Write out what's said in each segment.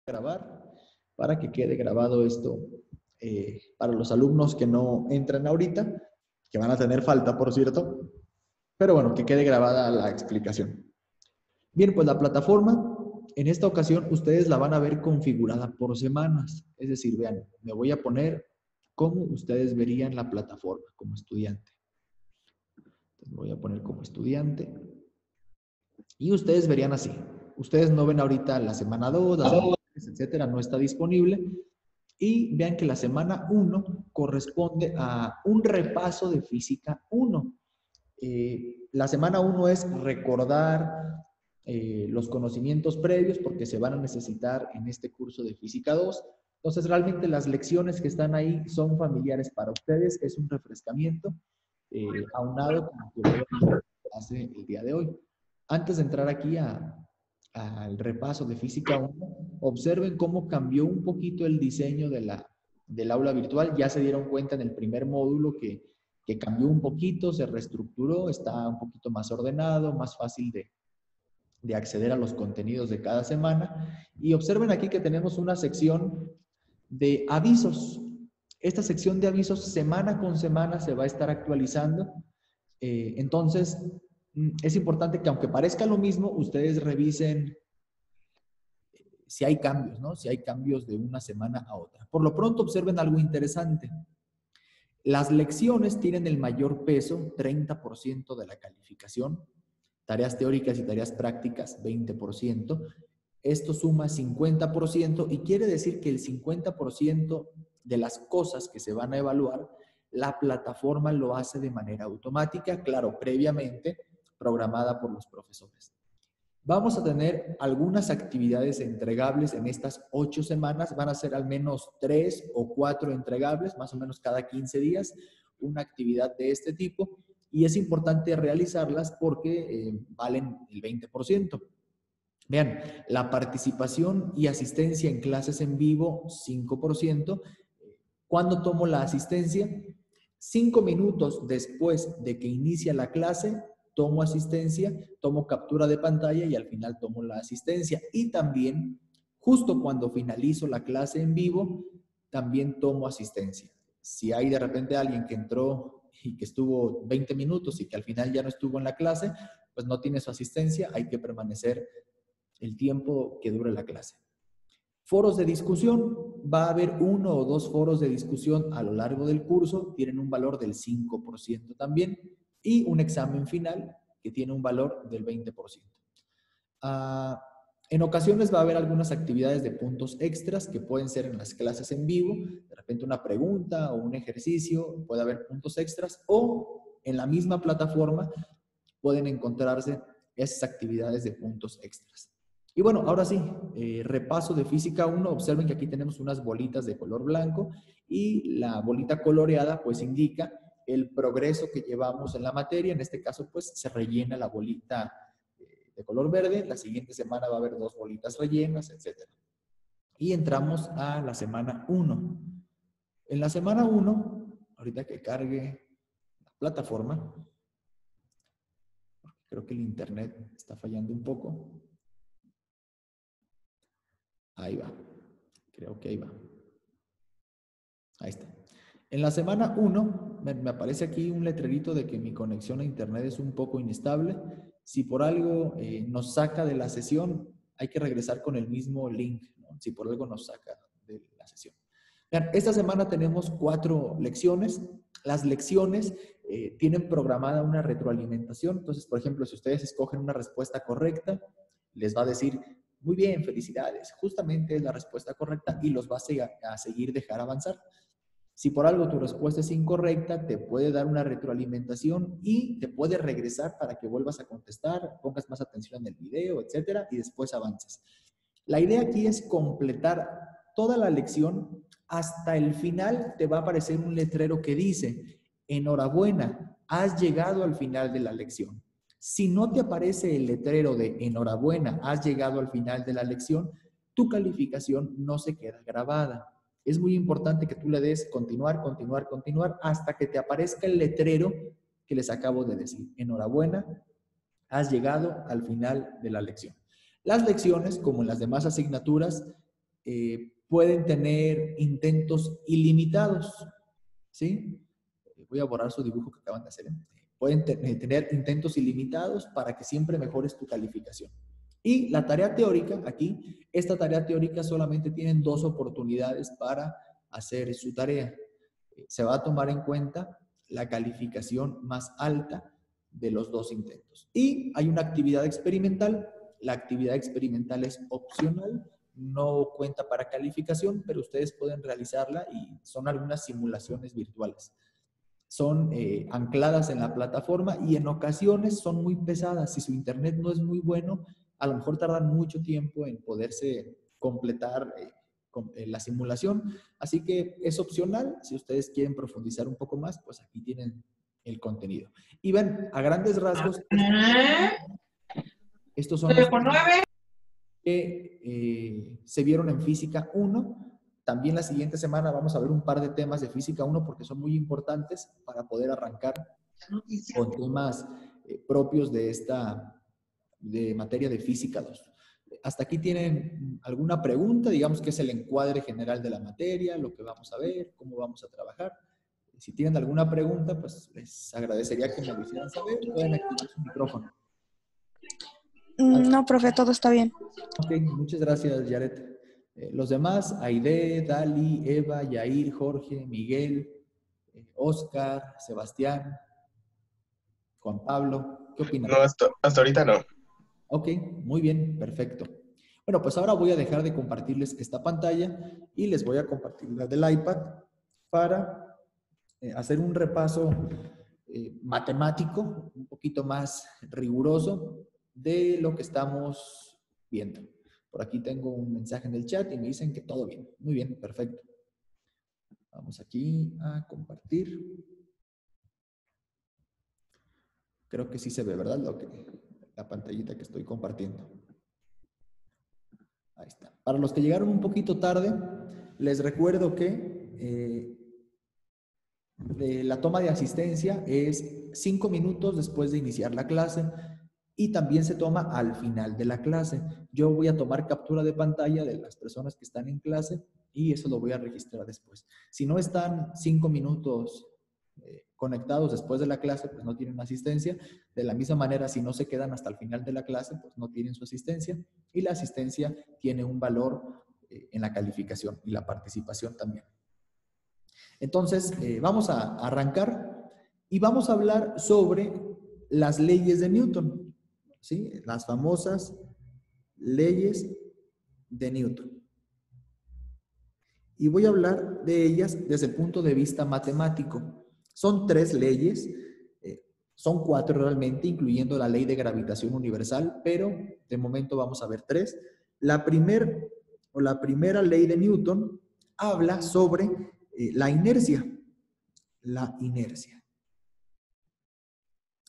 grabar para que quede grabado esto para los alumnos que no entran ahorita, que van a tener falta, por cierto, pero bueno, que quede grabada la explicación. Bien, pues la plataforma, en esta ocasión, ustedes la van a ver configurada por semanas. Es decir, vean, me voy a poner cómo ustedes verían la plataforma como estudiante. Entonces, me voy a poner como estudiante. Y ustedes verían así. Ustedes no ven ahorita la semana 2, la semana 3, etcétera, no está disponible. Y vean que la semana 1 corresponde a un repaso de física 1. La semana 1 es recordar los conocimientos previos porque se van a necesitar en este curso de física 2. Entonces, realmente las lecciones que están ahí son familiares para ustedes. Es un refrescamiento aunado con lo que voy a hacer el día de hoy. Antes de entrar aquí al repaso de física 1, observen cómo cambió un poquito el diseño del aula virtual. Ya se dieron cuenta en el primer módulo que cambió un poquito, se reestructuró, está un poquito más ordenado, más fácil de acceder a los contenidos de cada semana. Y observen aquí que tenemos una sección de avisos. Esta sección de avisos semana con semana se va a estar actualizando. Entonces, es importante que aunque parezca lo mismo, ustedes revisen si hay cambios, ¿no? Si hay cambios de una semana a otra. Por lo pronto, observen algo interesante. Las lecciones tienen el mayor peso, 30% de la calificación. Tareas teóricas y tareas prácticas, 20%. Esto suma 50% y quiere decir que el 50% de las cosas que se van a evaluar, la plataforma lo hace de manera automática, claro, previamente programada por los profesores. Vamos a tener algunas actividades entregables en estas 8 semanas. Van a ser al menos 3 o 4 entregables, más o menos cada 15 días, una actividad de este tipo. Y es importante realizarlas porque valen el 20%. Vean, la participación y asistencia en clases en vivo, 5%. ¿Cuándo tomo la asistencia? 5 minutos después de que inicia la clase, tomo asistencia, tomo captura de pantalla y al final tomo la asistencia. Y también, justo cuando finalizo la clase en vivo, también tomo asistencia. Si hay de repente alguien que entró y que estuvo 20 minutos y que al final ya no estuvo en la clase, pues no tiene su asistencia, hay que permanecer el tiempo que dure la clase. Foros de discusión, va a haber 1 o 2 foros de discusión a lo largo del curso, tienen un valor del 5% también, y un examen final que tiene un valor del 20%. En ocasiones va a haber algunas actividades de puntos extras que pueden ser en las clases en vivo, de repente una pregunta o un ejercicio, puede haber puntos extras, o en la misma plataforma pueden encontrarse esas actividades de puntos extras. Y bueno, ahora sí, repaso de física 1. Observen que aquí tenemos unas bolitas de color blanco y la bolita coloreada pues indica el progreso que llevamos en la materia. En este caso pues se rellena la bolita de color verde. La siguiente semana va a haber 2 bolitas rellenas, etc. Y entramos a la semana 1. En la semana 1, ahorita que cargue la plataforma, creo que el internet está fallando un poco. Ahí va. Creo que ahí va. Ahí está. En la semana 1 me aparece aquí un letrerito de que mi conexión a internet es un poco inestable. Si por algo nos saca de la sesión, hay que regresar con el mismo link, ¿no? Si por algo nos saca de la sesión. Vean, esta semana tenemos 4 lecciones. Las lecciones tienen programada una retroalimentación. Entonces, por ejemplo, si ustedes escogen una respuesta correcta, les va a decir, muy bien, felicidades, justamente es la respuesta correcta y los va a seguir dejar avanzar. Si por algo tu respuesta es incorrecta, te puede dar una retroalimentación y te puede regresar para que vuelvas a contestar, pongas más atención en el video, etcétera, y después avances. La idea aquí es completar toda la lección. Hasta el final te va a aparecer un letrero que dice, enhorabuena, has llegado al final de la lección. Si no te aparece el letrero de enhorabuena, has llegado al final de la lección, tu calificación no se queda grabada. Es muy importante que tú le des continuar, continuar, continuar hasta que te aparezca el letrero que les acabo de decir. Enhorabuena, has llegado al final de la lección. Las lecciones, como en las demás asignaturas, pueden tener intentos ilimitados, ¿sí? Voy a borrar su dibujo que acaban de hacer. Pueden tener intentos ilimitados para que siempre mejores tu calificación. Y la tarea teórica, aquí, esta tarea teórica solamente tienen 2 oportunidades para hacer su tarea. Se va a tomar en cuenta la calificación más alta de los 2 intentos. Y hay una actividad experimental. La actividad experimental es opcional, no cuenta para calificación, pero ustedes pueden realizarla y son algunas simulaciones virtuales. Son ancladas en la plataforma y en ocasiones son muy pesadas. Si su internet no es muy bueno, a lo mejor tardan mucho tiempo en poderse completar la simulación. Así que es opcional. Si ustedes quieren profundizar un poco más, pues aquí tienen el contenido. Y ven, a grandes rasgos, estos son los que se vieron en Física 1. También la siguiente semana vamos a ver un par de temas de Física 1 porque son muy importantes para poder arrancar con temas propios de materia de Física 2. ¿Hasta aquí tienen alguna pregunta? Digamos que es el encuadre general de la materia, lo que vamos a ver, cómo vamos a trabajar. Si tienen alguna pregunta, pues les agradecería que me lo hicieran saber. Pueden activar su micrófono. No, profe, todo está bien. Ok, muchas gracias, Yaret. Los demás, Aide, Dali, Eva, Yair, Jorge, Miguel, Oscar, Sebastián, Juan Pablo, ¿qué opinan? No, hasta ahorita no. Ok, muy bien, perfecto. Bueno, pues ahora voy a dejar de compartirles esta pantalla y les voy a compartir la del iPad para hacer un repaso matemático, un poquito más riguroso de lo que estamos viendo. Por aquí tengo un mensaje en el chat y me dicen que todo bien. Muy bien, perfecto. Vamos aquí a compartir. Creo que sí se ve, ¿verdad? La pantallita que estoy compartiendo. Ahí está. Para los que llegaron un poquito tarde, les recuerdo que la toma de asistencia es 5 minutos después de iniciar la clase y también se toma al final de la clase. Yo voy a tomar captura de pantalla de las personas que están en clase y eso lo voy a registrar después. Si no están 5 minutos conectados después de la clase, pues no tienen asistencia. De la misma manera, si no se quedan hasta el final de la clase, pues no tienen su asistencia. Y la asistencia tiene un valor en la calificación y la participación también. Entonces, vamos a arrancar y vamos a hablar sobre las leyes de Newton, ¿sí? Las famosas leyes de Newton. Y voy a hablar de ellas desde el punto de vista matemático. Son 3 leyes, son 4 realmente, incluyendo la ley de gravitación universal, pero de momento vamos a ver 3. La primera ley de Newton habla sobre la inercia. La inercia.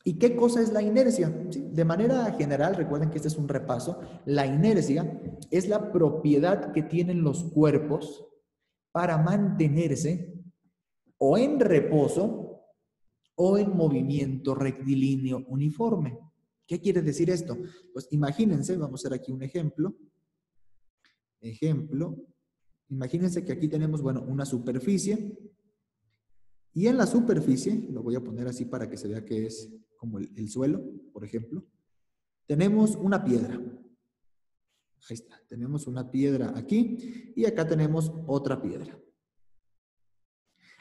¿Y qué cosa es la inercia? Sí, de manera general, recuerden que este es un repaso. La inercia es la propiedad que tienen los cuerpos para mantenerse o en reposo o en movimiento rectilíneo uniforme. ¿Qué quiere decir esto? Pues imagínense, vamos a hacer aquí un ejemplo. Imagínense que aquí tenemos, bueno, una superficie. Y en la superficie, lo voy a poner así para que se vea que es como el suelo, por ejemplo, tenemos una piedra. Ahí está, tenemos una piedra aquí y acá tenemos otra piedra.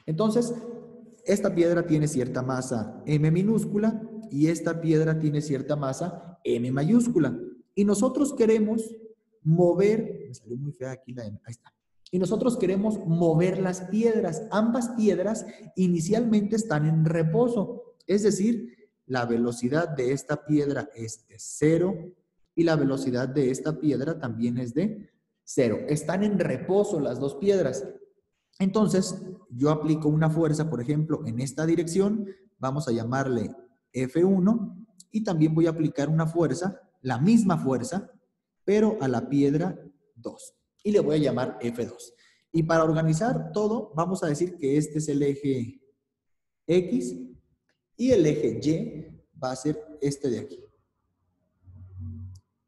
Entonces, esta piedra tiene cierta masa m minúscula y esta piedra tiene cierta masa m mayúscula. Y nosotros queremos mover, me salió muy fea aquí la m, ahí está. Y nosotros queremos mover las piedras. Ambas piedras inicialmente están en reposo. Es decir, la velocidad de esta piedra es de 0 y la velocidad de esta piedra también es de 0. Están en reposo las 2 piedras. Entonces, yo aplico una fuerza, por ejemplo, en esta dirección. Vamos a llamarle F1. Y también voy a aplicar una fuerza, la misma fuerza, pero a la piedra 2. Y le voy a llamar F2. Y para organizar todo, vamos a decir que este es el eje X y el eje Y va a ser este de aquí.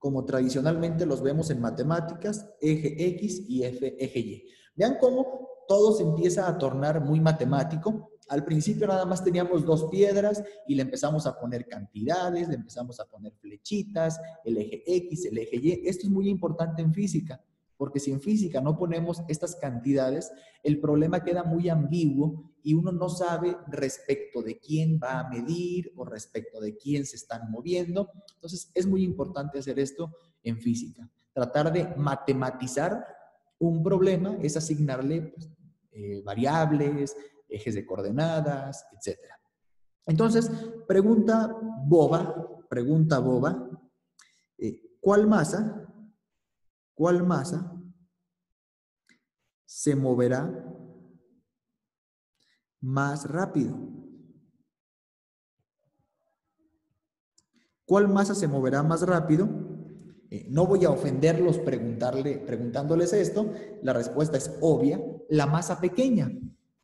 como tradicionalmente los vemos en matemáticas, eje X y eje Y. Vean cómo todo se empieza a tornar muy matemático. Al principio nada más teníamos dos piedras y le empezamos a poner cantidades, le empezamos a poner flechitas, el eje X, el eje Y. Esto es muy importante en física, porque si en física no ponemos estas cantidades, el problema queda muy ambiguo y uno no sabe respecto de quién va a medir o respecto de quién se están moviendo. Entonces es muy importante hacer esto en física. Tratar de matematizar un problema es asignarle pues, variables, ejes de coordenadas, etc. Entonces, pregunta boba, ¿cuál masa se moverá más rápido? ¿Cuál masa se moverá más rápido? No voy a ofenderlos preguntándoles esto. La respuesta es obvia. La masa pequeña,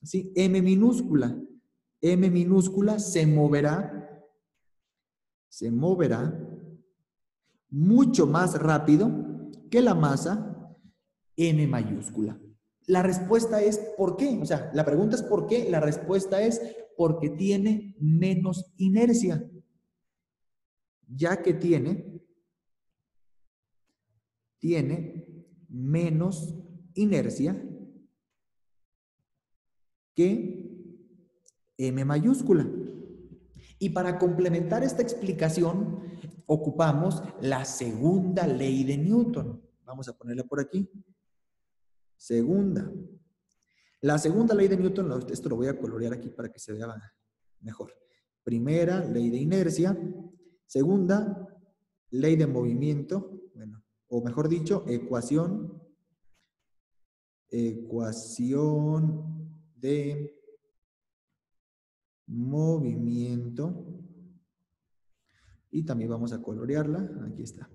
¿sí? M minúscula se moverá mucho más rápido que la masa N mayúscula. La respuesta es ¿por qué? O sea, la pregunta es ¿por qué? La respuesta es porque tiene menos inercia. Ya que tiene menos inercia que M mayúscula. Y para complementar esta explicación, ocupamos la segunda ley de Newton. Vamos a ponerla por aquí. La segunda ley de Newton, esto lo voy a colorear aquí para que se vea mejor. Primera, ley de inercia. Segunda, ley de movimiento. Bueno, o mejor dicho, ecuación de movimiento. Y también vamos a colorearla. Aquí está.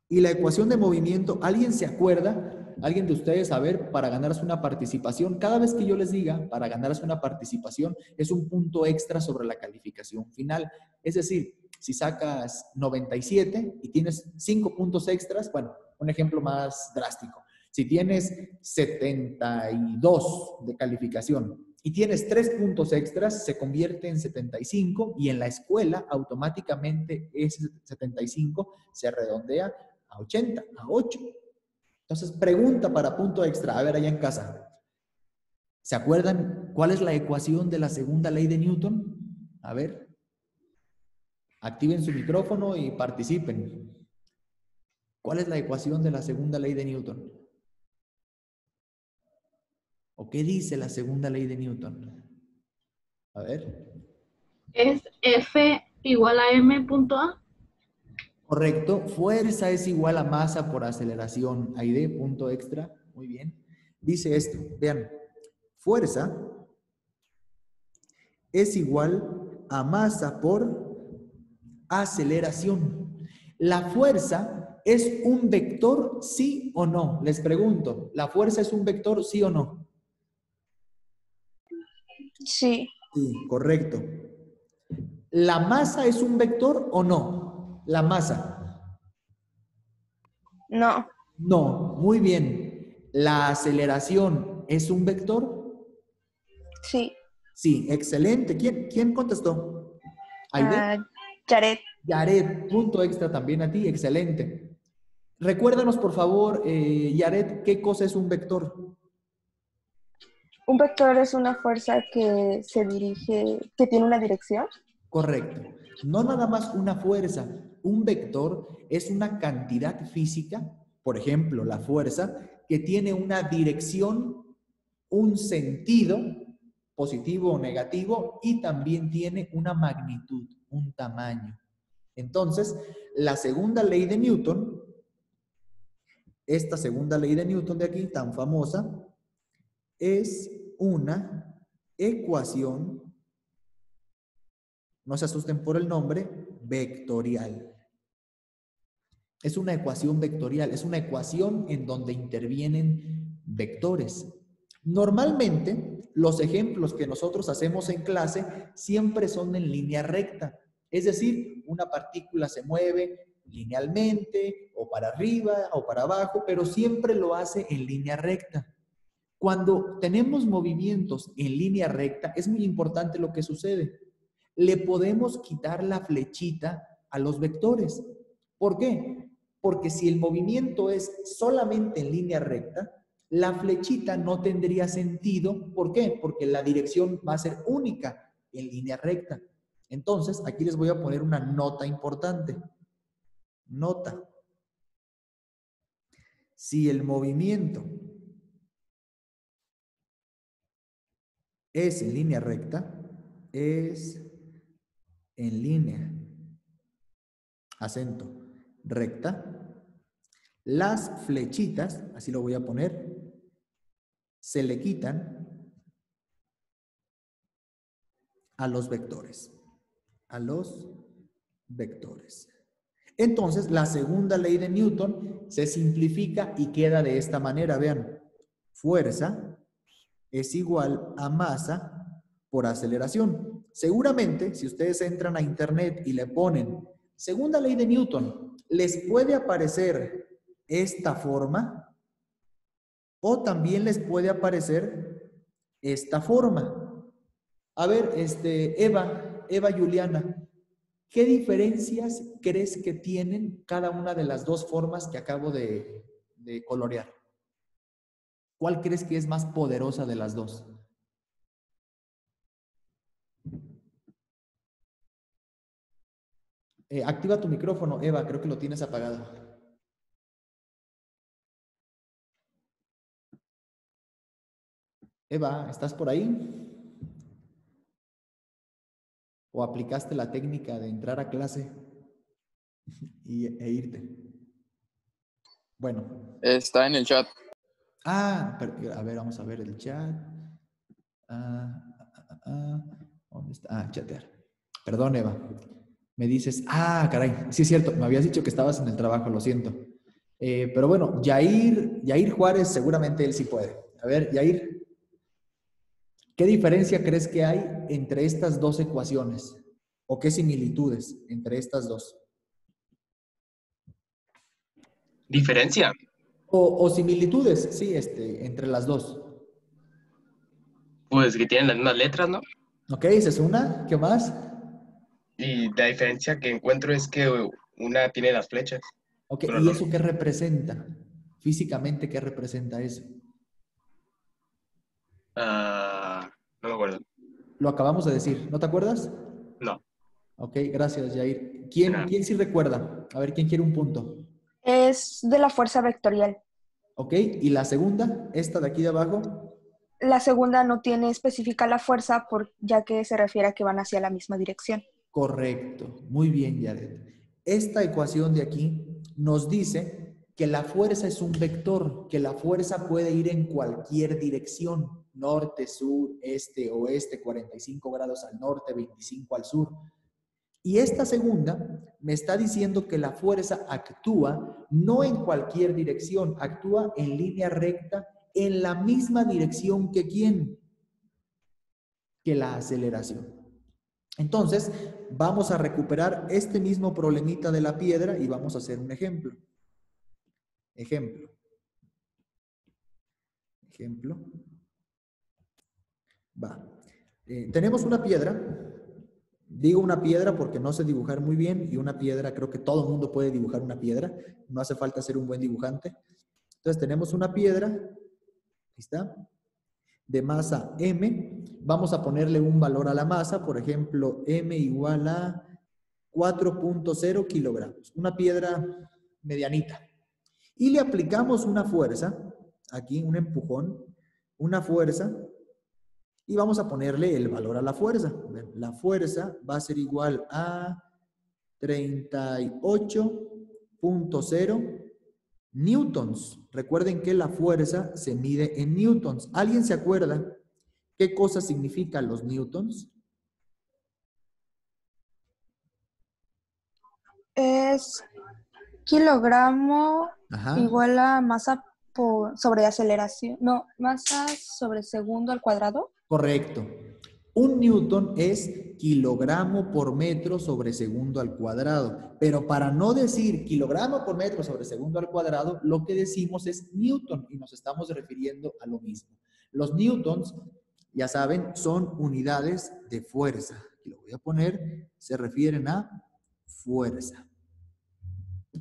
Y la ecuación de movimiento, ¿alguien se acuerda? ¿Alguien de ustedes, a ver, para ganarse una participación? Cada vez que yo les diga, para ganarse una participación, es un punto extra sobre la calificación final. Es decir, si sacas 97 y tienes 5 puntos extras, bueno, un ejemplo más drástico. Si tienes 72 de calificación y tienes 3 puntos extras, se convierte en 75 y en la escuela automáticamente ese 75 se redondea a 80, a 8. Entonces, pregunta para punto extra. A ver, allá en casa. ¿Se acuerdan cuál es la ecuación de la segunda ley de Newton? A ver. Activen su micrófono y participen. ¿Cuál es la ecuación de la segunda ley de Newton? ¿O qué dice la segunda ley de Newton? A ver. ¿Es F igual a M punto A? Correcto. Fuerza es igual a masa por aceleración. Aide, punto extra. Muy bien. Dice esto. Vean. Fuerza es igual a masa por aceleración. ¿La fuerza es un vector, sí o no? Les pregunto. ¿La fuerza es un vector, sí o no? Sí. Sí, correcto. ¿La masa es un vector o no? La masa. No. No, muy bien. ¿La aceleración es un vector? Sí. Sí, excelente. ¿Quién contestó? ¿Aide? Yaret. Yaret, punto extra también a ti, excelente. Recuérdanos, por favor, Yaret, ¿qué cosa es un vector? Un vector es una fuerza que se dirige, que tiene una dirección. Correcto. No nada más una fuerza. Un vector es una cantidad física, por ejemplo, la fuerza, que tiene una dirección, un sentido, positivo o negativo, y también tiene una magnitud, un tamaño. Entonces, la segunda ley de Newton, esta segunda ley de Newton de aquí, tan famosa, es una ecuación, no se asusten por el nombre, vectorial. Es una ecuación vectorial, es una ecuación en donde intervienen vectores. Normalmente, los ejemplos que nosotros hacemos en clase siempre son en línea recta. Es decir, una partícula se mueve linealmente, o para arriba, o para abajo, pero siempre lo hace en línea recta. Cuando tenemos movimientos en línea recta, es muy importante lo que sucede. Le podemos quitar la flechita a los vectores. ¿Por qué? Porque si el movimiento es solamente en línea recta, la flechita no tendría sentido. ¿Por qué? Porque la dirección va a ser única en línea recta. Entonces, aquí les voy a poner una nota importante. Nota. Si el movimiento es en línea recta, es en línea, acento, recta, las flechitas, así lo voy a poner, se le quitan a los vectores. A los vectores. Entonces, la segunda ley de Newton se simplifica y queda de esta manera. Vean, fuerza es igual a masa por aceleración. Seguramente, si ustedes entran a internet y le ponen segunda ley de Newton, les puede aparecer esta forma o también les puede aparecer esta forma. A ver, Eva Juliana, ¿qué diferencias crees que tienen cada una de las dos formas que acabo de colorear? ¿Cuál crees que es más poderosa de las dos? Activa tu micrófono, Eva, creo que lo tienes apagado. Eva, ¿estás por ahí? ¿O aplicaste la técnica de entrar a clase e irte? Bueno. Está en el chat. A ver, vamos a ver el chat. ¿Dónde está? Chatear. Perdón, Eva. Me dices, caray, sí es cierto, me habías dicho que estabas en el trabajo, lo siento. Pero bueno, Yair Juárez, seguramente él sí puede. A ver, Yair, ¿qué diferencia crees que hay entre estas dos ecuaciones? ¿O qué similitudes entre estas dos? ¿Diferencia? O similitudes, sí, entre las dos. Pues que tienen las mismas letras, ¿no? Ok, esa es una. ¿Qué más? Y la diferencia que encuentro es que una tiene las flechas. Ok, pero ¿y no. eso qué representa? Físicamente, ¿qué representa eso? No me acuerdo. Lo acabamos de decir, ¿no te acuerdas? No. Ok, gracias, Jair. Nada. ¿Quién sí recuerda? A ver, ¿quién quiere un punto? Es de la fuerza vectorial. Ok, ¿y la segunda? ¿Esta de aquí de abajo? La segunda no tiene específica la fuerza, ya que se refiere a que van hacia la misma dirección. Correcto, muy bien, Jared. Esta ecuación de aquí nos dice que la fuerza es un vector, que la fuerza puede ir en cualquier dirección, norte, sur, este, oeste, 45 grados al norte, 25 al sur. Y esta segunda me está diciendo que la fuerza actúa no en cualquier dirección, actúa en línea recta, en la misma dirección que ¿quién? Que la aceleración. Entonces, vamos a recuperar este mismo problemita de la piedra y vamos a hacer un ejemplo. Ejemplo. Va. Tenemos una piedra. Digo una piedra porque no sé dibujar muy bien y una piedra, creo que todo el mundo puede dibujar una piedra. No hace falta ser un buen dibujante. Entonces, tenemos una piedra. Ahí está. De masa M. Vamos a ponerle un valor a la masa. Por ejemplo, M igual a 4.0 kilogramos. Una piedra medianita. Y le aplicamos una fuerza, aquí un empujón, una fuerza, y vamos a ponerle el valor a la fuerza. La fuerza va a ser igual a 38.0 newtons. Recuerden que la fuerza se mide en newtons. ¿Alguien se acuerda qué cosa significan los newtons? Es kilogramo igual a masa sobre aceleración. No, masa sobre segundo al cuadrado. Correcto. Un newton es kilogramo por metro sobre segundo al cuadrado. Pero para no decir kilogramo por metro sobre segundo al cuadrado, lo que decimos es newton y nos estamos refiriendo a lo mismo. Los newtons, ya saben, son unidades de fuerza. Y lo voy a poner, se refieren a fuerza.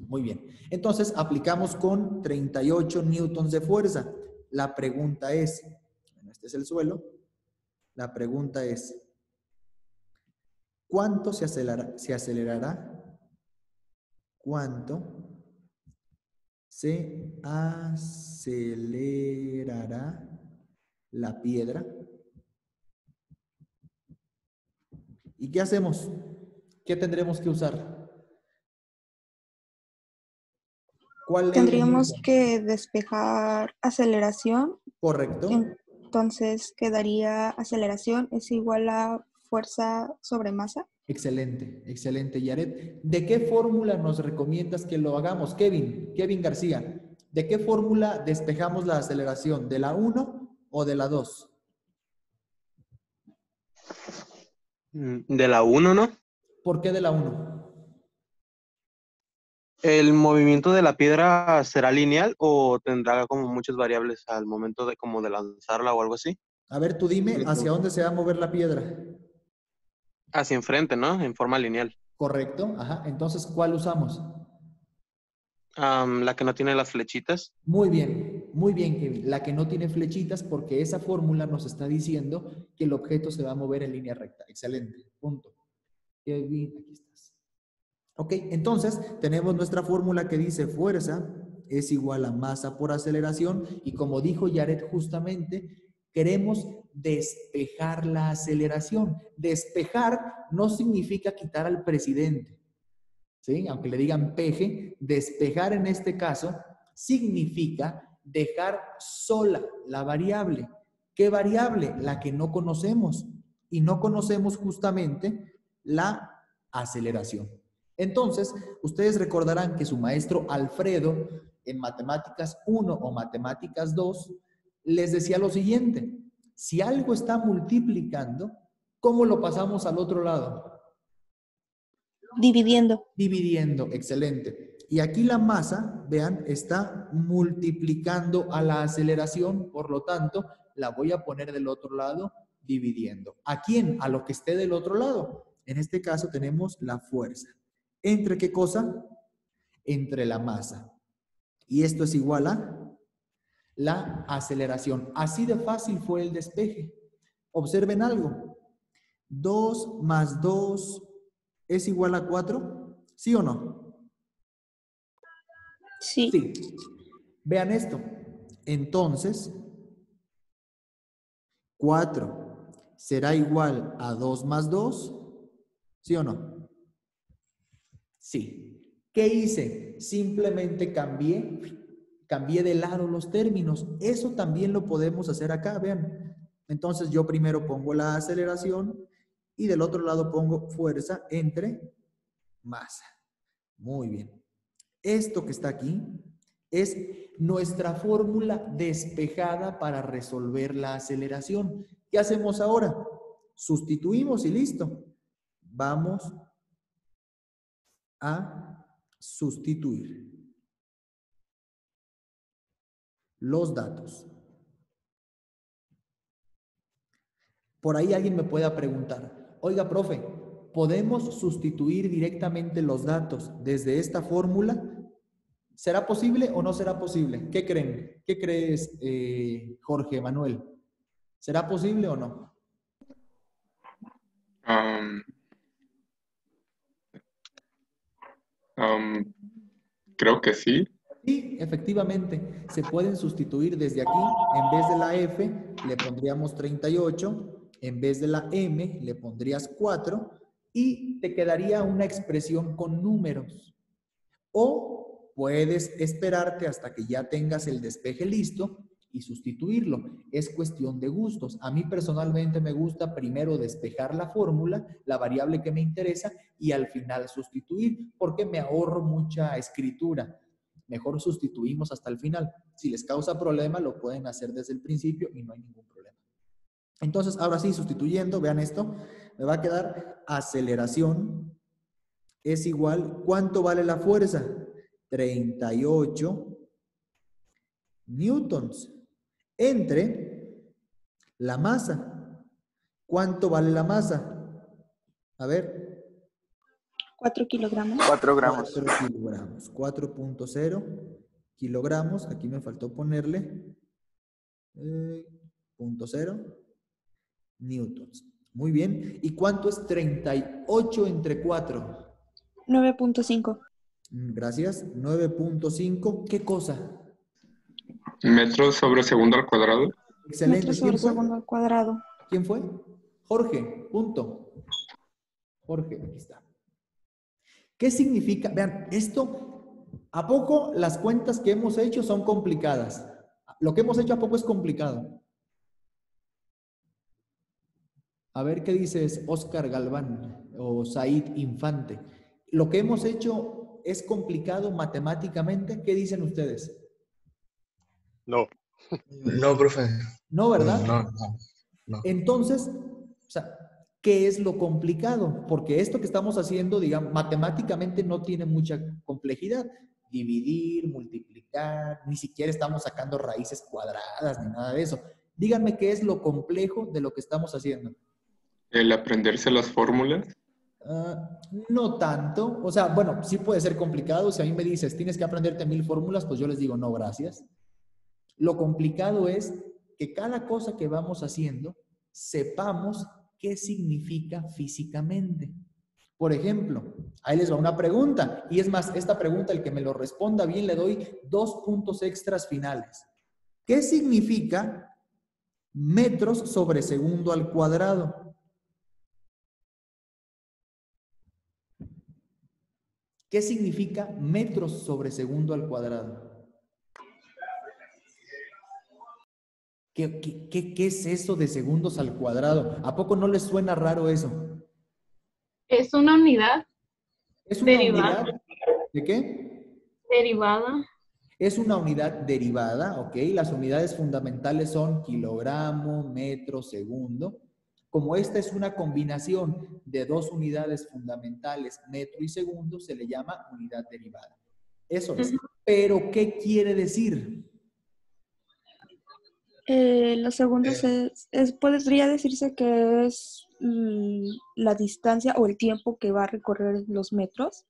Muy bien. Entonces, aplicamos con 38 newtons de fuerza. La pregunta es, bueno, este es el suelo. La pregunta es, ¿cuánto se acelerará? ¿Cuánto se acelerará la piedra? ¿Y qué hacemos? ¿Qué tendremos que usar? ¿Cuál ley de Tendríamos Newton? que despejar aceleración. Correcto. Entonces quedaría aceleración es igual a fuerza sobre masa. Excelente, excelente, Yaret. ¿De qué fórmula nos recomiendas que lo hagamos? Kevin García, ¿de qué fórmula despejamos la aceleración? ¿De la 1 o de la 2? De la 1, ¿no? ¿Por qué de la 1? ¿El movimiento de la piedra será lineal o tendrá como muchas variables al momento de como de lanzarla o algo así? A ver, tú dime, ¿hacia dónde se va a mover la piedra? Hacia enfrente, ¿no? En forma lineal. Correcto, ajá. Entonces, ¿cuál usamos? La que no tiene las flechitas. Muy bien, Kevin. La que no tiene flechitas porque esa fórmula nos está diciendo que el objeto se va a mover en línea recta. Excelente, punto. Kevin, aquí estás. Ok, entonces tenemos nuestra fórmula que dice fuerza es igual a masa por aceleración y como dijo Yaret justamente, queremos despejar la aceleración. Despejar no significa quitar al presidente, ¿sí? Aunque le digan peje, despejar en este caso significa dejar sola la variable. ¿Qué variable? La que no conocemos. Y no conocemos justamente la aceleración. Entonces, ustedes recordarán que su maestro Alfredo en Matemáticas 1 o Matemáticas 2 les decía lo siguiente: si algo está multiplicando, ¿cómo lo pasamos al otro lado? Dividiendo. Dividiendo, excelente. Y aquí la masa, vean, está multiplicando a la aceleración, por lo tanto, la voy a poner del otro lado, dividiendo. ¿A quién? A lo que esté del otro lado. En este caso tenemos la fuerza. ¿Entre qué cosa? Entre la masa. Y esto es igual a la aceleración. Así de fácil fue el despeje. Observen algo. 2 más 2 es igual a 4. ¿Sí o no? Sí. Sí. Vean esto. Entonces, 4 será igual a 2 más 2. ¿Sí o no? Sí. ¿Qué hice? Simplemente cambié de lado los términos. Eso también lo podemos hacer acá, vean. Entonces yo primero pongo la aceleración y del otro lado pongo fuerza entre masa. Muy bien. Esto que está aquí es nuestra fórmula despejada para resolver la aceleración. ¿Qué hacemos ahora? Sustituimos y listo. Vamos a sustituir los datos. Por ahí alguien me pueda preguntar, oiga, profe, ¿podemos sustituir directamente los datos desde esta fórmula? ¿Será posible o no será posible? ¿Qué creen? ¿Qué crees, Jorge Manuel? ¿Será posible o no? Creo que sí. Sí, efectivamente, se pueden sustituir desde aquí. En vez de la F, le pondríamos 38. En vez de la M, le pondrías 4. Y te quedaría una expresión con números. O puedes esperarte hasta que ya tengas el despeje listo y sustituirlo. Es cuestión de gustos. A mí personalmente me gusta primero despejar la fórmula, la variable que me interesa, y al final sustituir, porque me ahorro mucha escritura. Mejor sustituimos hasta el final. Si les causa problema, lo pueden hacer desde el principio y no hay ningún problema. Entonces, ahora sí, sustituyendo, vean esto, me va a quedar aceleración es igual, ¿cuánto vale la fuerza? 38 newtons entre la masa. ¿Cuánto vale la masa? A ver. 4 kilogramos. 4 gramos. 4 kilogramos. 4.0 kilogramos. Aquí me faltó ponerle 0.0 newtons. Muy bien. ¿Y cuánto es 38 entre 4? 9.5. Gracias. 9.5. ¿Qué cosa? Metros sobre segundo al cuadrado. Excelente. Metros sobre ¿Quién fue? segundo al cuadrado. ¿Quién fue? Jorge. Punto. Jorge, aquí está. ¿Qué significa? Vean, esto, ¿a poco las cuentas que hemos hecho son complicadas? Lo que hemos hecho ¿a poco es complicado? A ver qué dices Oscar Galván o Said Infante. ¿Lo que hemos hecho es complicado matemáticamente? ¿Qué dicen ustedes? No. No, profe. No, ¿verdad? No. Entonces, o sea, ¿qué es lo complicado? Porque esto que estamos haciendo, digamos, matemáticamente no tiene mucha complejidad. Dividir, multiplicar, ni siquiera estamos sacando raíces cuadradas ni nada de eso. Díganme qué es lo complejo de lo que estamos haciendo. El aprenderse las fórmulas. No tanto. O sea, bueno, sí puede ser complicado. Si a mí me dices, tienes que aprenderte 1000 fórmulas, pues yo les digo, no, gracias. Lo complicado es que cada cosa que vamos haciendo, sepamos qué significa físicamente. Por ejemplo, ahí les va una pregunta. Y es más, esta pregunta, el que me lo responda bien, le doy 2 puntos extras finales. ¿Qué significa metros sobre segundo al cuadrado? ¿Qué significa metros sobre segundo al cuadrado? ¿Qué es eso de segundos al cuadrado? ¿A poco no les suena raro eso? Es una unidad ¿Es una derivada. unidad de qué? Derivada. Es una unidad derivada, ¿ok? Las unidades fundamentales son kilogramo, metro, segundo. Como esta es una combinación de 2 unidades fundamentales, metro y segundo, se le llama unidad derivada. Eso es. ¿Pero qué quiere decir? Los segundos podría decirse que es la distancia o el tiempo que va a recorrer los metros.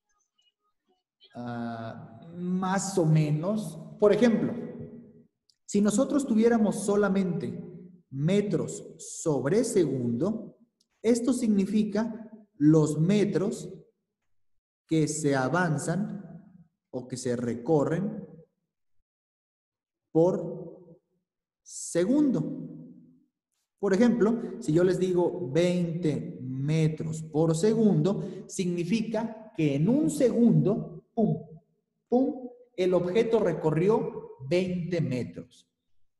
Más o menos. Por ejemplo, si nosotros tuviéramos solamente metros sobre segundo, esto significa los metros que se avanzan o que se recorren por segundo. Por ejemplo, si yo les digo 20 metros por segundo, significa que en un segundo, pum, pum, el objeto recorrió 20 metros.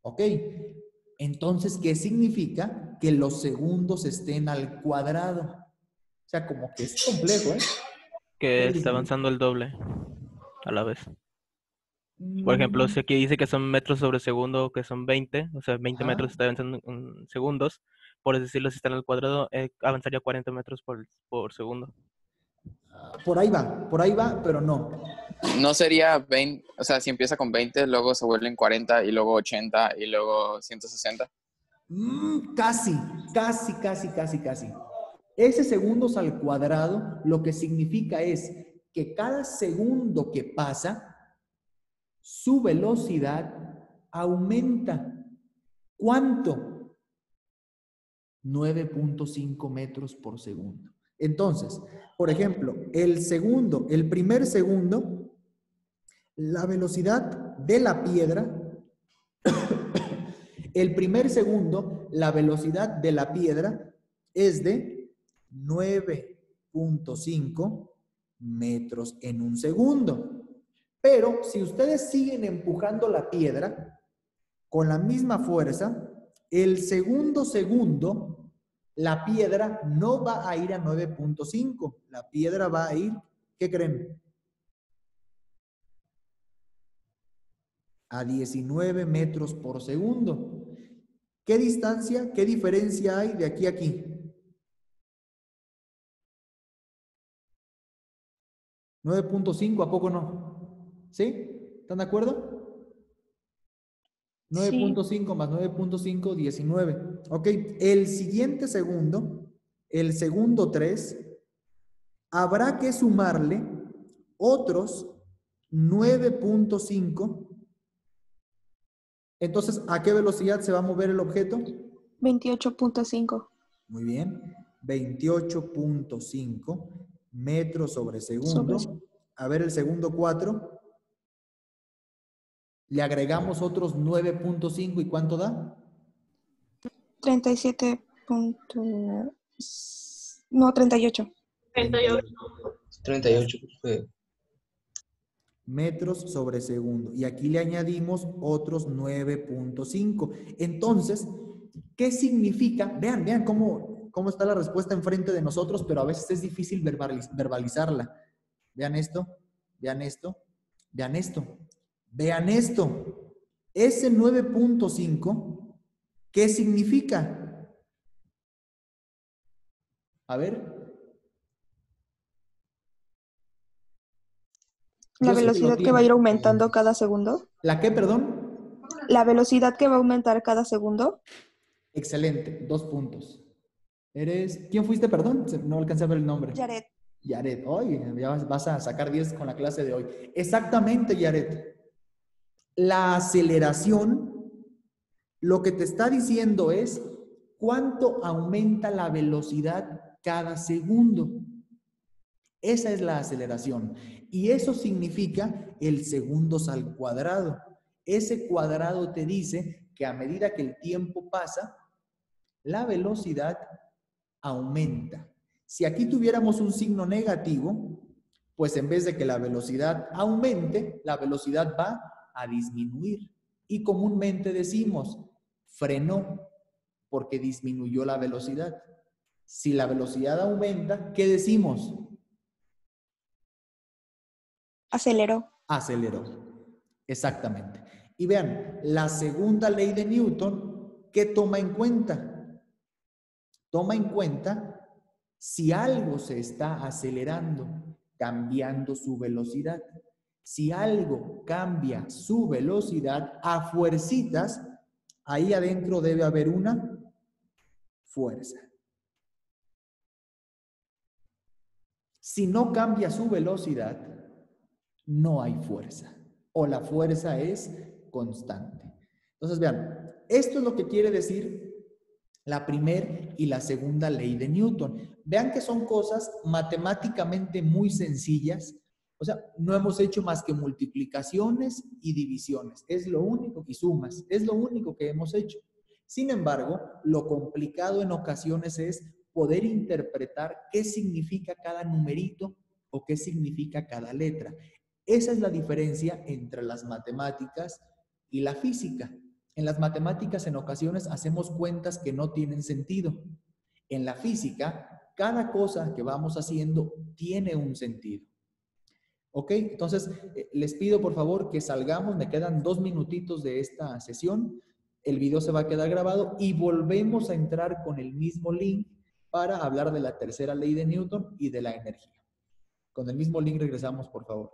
¿Ok? Entonces, ¿qué significa? Que los segundos estén al cuadrado. O sea, como que es complejo, ¿eh? Que está avanzando el doble a la vez. Por ejemplo, si aquí dice que son metros sobre segundo, que son 20, o sea, 20 metros está avanzando en segundos, por decirlo, si están al cuadrado, avanzaría 40 metros por segundo. Por ahí va, pero no. No sería 20, o sea, si empieza con 20, luego se vuelven 40 y luego 80 y luego 160. Casi. Ese segundos al cuadrado lo que significa es que cada segundo que pasa, su velocidad aumenta. ¿Cuánto? 9.5 metros por segundo. Entonces, por ejemplo, el primer segundo, la velocidad de la piedra, el primer segundo, la velocidad de la piedra es de 9.5 metros en un segundo. Pero si ustedes siguen empujando la piedra con la misma fuerza, el segundo, la piedra no va a ir a 9.5. La piedra va a ir, ¿qué creen? A 19 metros por segundo. ¿Qué distancia, qué diferencia hay de aquí a aquí? 9.5, ¿a poco no? ¿Sí? ¿Están de acuerdo? Sí. 9.5 más 9.5, 19. Ok, el siguiente segundo, el segundo 3, habrá que sumarle otros 9.5. Entonces, ¿a qué velocidad se va a mover el objeto? 28.5. Muy bien, 28.5 metros sobre segundo. A ver el segundo 4. Le agregamos otros 9.5 ¿y cuánto da? 37. No, 38. 38. 38, profe. Metros sobre segundo. Y aquí le añadimos otros 9.5. Entonces, ¿qué significa? Vean cómo está la respuesta enfrente de nosotros, pero a veces es difícil verbalizarla. Vean esto, vean esto, vean esto, vean esto. Ese 9.5, ¿qué significa? A ver. La Yo sé que lo velocidad que va a ir tienen. aumentando cada segundo. ¿La qué, perdón? La velocidad que va a aumentar cada segundo. Excelente, 2 puntos. ¿Quién fuiste, perdón? No alcancé a ver el nombre. Yaret. Yaret, oye, ya vas a sacar 10 con la clase de hoy. Exactamente, Yaret. La aceleración, lo que te está diciendo es cuánto aumenta la velocidad cada segundo. Esa es la aceleración. Y eso significa el segundos al cuadrado. Ese cuadrado te dice que a medida que el tiempo pasa, la velocidad aumenta. Si aquí tuviéramos un signo negativo, pues en vez de que la velocidad aumente, la velocidad va a disminuir. Y comúnmente decimos, frenó porque disminuyó la velocidad. Si la velocidad aumenta, ¿qué decimos? Aceleró. Aceleró. Exactamente. Y vean, la segunda ley de Newton, ¿qué toma en cuenta? Toma en cuenta si algo se está acelerando, cambiando su velocidad. Si algo cambia su velocidad a fuercitas, ahí adentro debe haber una fuerza. Si no cambia su velocidad, no hay fuerza. O la fuerza es constante. Entonces, vean, esto es lo que quiere decir la primera y la segunda ley de Newton. Vean que son cosas matemáticamente muy sencillas. O sea, no hemos hecho más que multiplicaciones y divisiones. Es lo único, y sumas. Es lo único que hemos hecho. Sin embargo, lo complicado en ocasiones es poder interpretar qué significa cada numerito o qué significa cada letra. Esa es la diferencia entre las matemáticas y la física. En las matemáticas en ocasiones hacemos cuentas que no tienen sentido. En la física, cada cosa que vamos haciendo tiene un sentido. ¿Ok? Entonces, les pido por favor que salgamos. Me quedan 2 minutitos de esta sesión. El video se va a quedar grabado y volvemos a entrar con el mismo link para hablar de la tercera ley de Newton y de la energía. Con el mismo link regresamos, por favor.